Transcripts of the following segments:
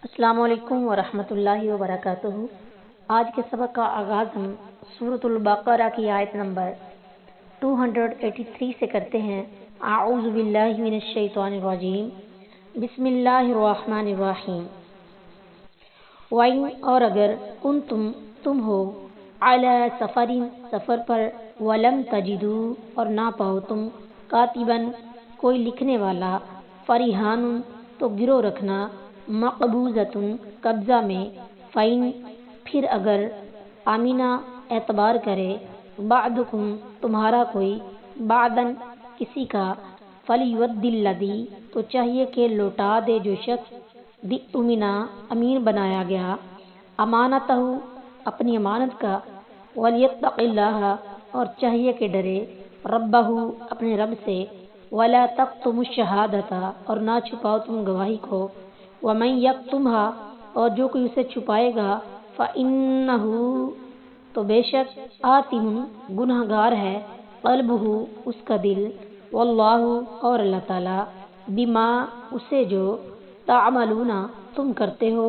السلام علیکم ورحمۃ اللہ وبرکاتہ۔ آج کے سبق کا آغاز ہم سورۃ البقرہ کی آیت نمبر 283 سے کرتے ہیں۔ اعوذ باللہ من الشیطان الرجیم، بسم اللہ الرحمن الرحیم۔ وَإِنْ اور اگر تم ہو علی سفر پر، وَلَمْ تَجِدُوا اور نہ پاؤ تم کاتباً کوئی لکھنے والا، فَرِحَانٌ تو گروہ رکھنا، مقبوضۃ قبضہ میں، فَإِنْ پھر اگر آمینہ اعتبار کرے، بعضکم تمہارا کوئی، بعضاً کسی کا، فَلْيُؤَدِّ الَّذِي تو چاہیے کہ لوٹا دے جو شخص، اؤتمنَ امین بنایا گیا، امانتہ اپنی امانت کا، وَلْيَتَّقِ اللَّهَ اور چاہیے کہ ڈرے، ربہ اپنے رب سے، وَلَا تَكْتُمُوا الشَّهَادَةَ اور نہ چھپاؤ تم گواہی کو، وَمَن يَكْتُمْهَا اور جو کوئی اسے چھپائے گا، فَإِنَّهُ تو بے شک، آثم گنہگار ہے، قلبہ اس کا دل، واللہ اور اللہ تعالیٰ، بما اسے جو، تعملون تم کرتے ہو،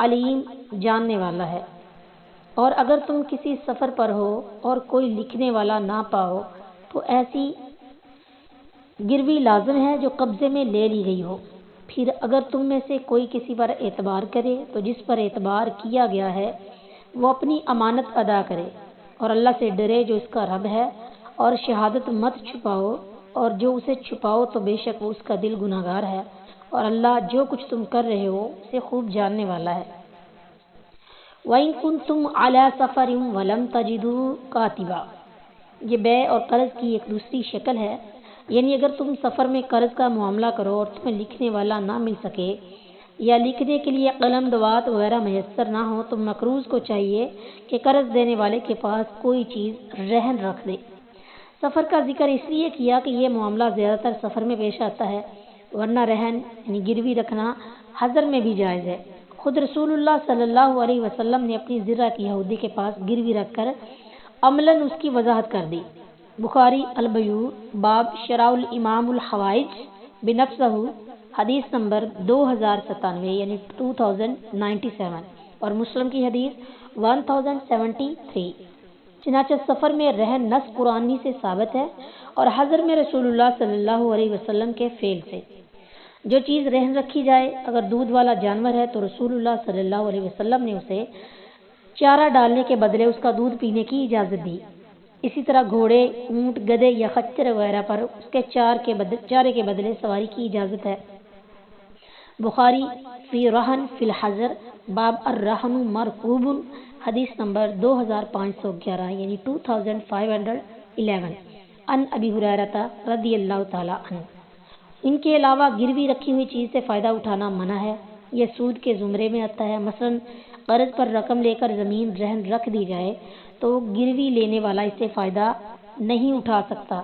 علیم جاننے والا ہے۔ اور اگر تم کسی سفر پر ہو اور کوئی لکھنے والا نہ پاؤ تو ایسی گروی لازم ہے جو قبضے میں لے لی گئی ہو۔ پھر اگر تم میں سے کوئی کسی پر اعتبار کرے تو جس پر اعتبار کیا گیا ہے وہ اپنی امانت ادا کرے اور اللہ سے ڈرے جو اس کا رب ہے، اور شہادت مت چھپاؤ، اور جو اسے چھپاؤ تو بے شک وہ اس کا دل گناہگار ہے، اور اللہ جو کچھ تم کر رہے ہو اسے خوب جاننے والا ہے۔ وَإِن كُنتُمْ عَلَى سَفَرٍ وَلَمْ تَجِدُوا كَاتِبًا یہ بے اور قرض کی ایک دوسری شکل ہے، یعنی اگر تم سفر میں قرض کا معاملہ کرو اور تمہیں لکھنے والا نہ مل سکے یا لکھنے کے لیے قلم دوات وغیرہ میسر نہ ہو تو مقروض کو چاہیے کہ قرض دینے والے کے پاس کوئی چیز رہن رکھ دے۔ سفر کا ذکر اس لیے کیا کہ یہ معاملہ زیادہ تر سفر میں پیش آتا ہے، ورنہ رہن یعنی گروی رکھنا حضر میں بھی جائز ہے۔ خود رسول اللہ صلی اللہ علیہ وسلم نے اپنی زرہ کی یہودی کے پاس گروی رکھ کر عملاً اس کی وضاحت کر دی۔ بخاری البیوع باب شرع الامام الحوائج بنفسہ حدیث نمبر 2097 یعنی 2097 اور مسلم کی حدیث 1073۔ چنانچہ سفر میں رہن نص قرآنی سے ثابت ہے اور حضر میں رسول اللہ صلی اللہ علیہ وسلم کے فعل سے۔ جو چیز رہن رکھی جائے، اگر دودھ والا جانور ہے تو رسول اللہ صلی اللہ علیہ وسلم نے اسے چارہ ڈالنے کے بدلے اس کا دودھ پینے کی اجازت دی۔ اسی طرح گھوڑے، اونٹ، گدھے یا خچر وغیرہ پر اس کے چارے کے بدلے سواری کی اجازت ہے۔ بخاری فی رہن فی الحضر باب الرہن مرکوب حدیث نمبر 2511 یعنی 2511 عن ابی ہریرہ رضی اللہ تعالی عنہ۔ ان کے علاوہ گروی رکھی ہوئی چیز سے فائدہ اٹھانا منع ہے، یہ سود کے زمرے میں آتا ہے۔ مثلا قرض پر رقم لے کر زمین رہن رکھ دی جائے تو گروی لینے والا اس سے فائدہ نہیں اٹھا سکتا،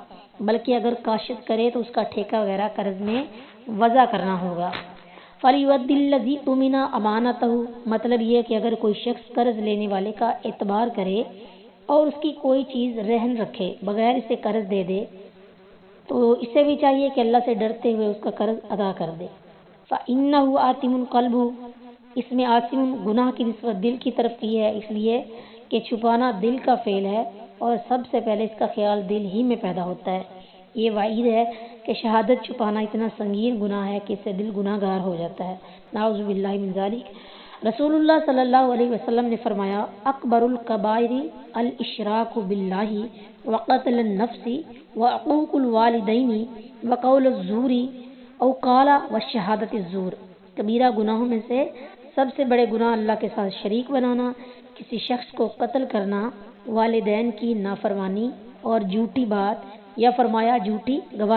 بلکہ اگر کاشت کرے تو اس کا ٹھیکہ وغیرہ قرض میں وضع کرنا ہوگا۔ فَلْيُؤَدِّ الَّذِي اؤْتُمِنَ أَمَانَتَهُ مطلب یہ کہ اگر کوئی شخص قرض لینے والے کا اعتبار کرے اور اس کی کوئی چیز رہن رکھے بغیر اسے قرض دے دے تو اسے بھی چاہیے کہ اللہ سے ڈرتے ہوئے اس کا قرض ادا کر دے۔ فَإِنَّهُ آثم قلبہ اس میں آثم گناہ کی نسبت دل کی طرف کی ہے، اس لیے کہ چھپانا دل کا فعل ہے اور سب سے پہلے اس کا خیال دل ہی میں پیدا ہوتا ہے۔ یہ وعید ہے کہ شہادت چھپانا اتنا سنگین گناہ ہے کہ اس سے دل گناہ گار ہو جاتا ہے، نعوذ باللہ من ذالک۔ رسول اللہ صلی اللہ علیہ وسلم نے فرمایا، اکبر الکبائر الاشراک باللہ وقتل النفس وعقوق الوالدین وقول الزور او قال وشہادت الزور کبیرہ گناہوں میں سے سب سے بڑے گناہ اللہ کے ساتھ شریک بنانا، کسی شخص کو قتل کرنا، والدین کی نافرمانی اور جھوٹی بات یا فرمایا جھوٹی گواہی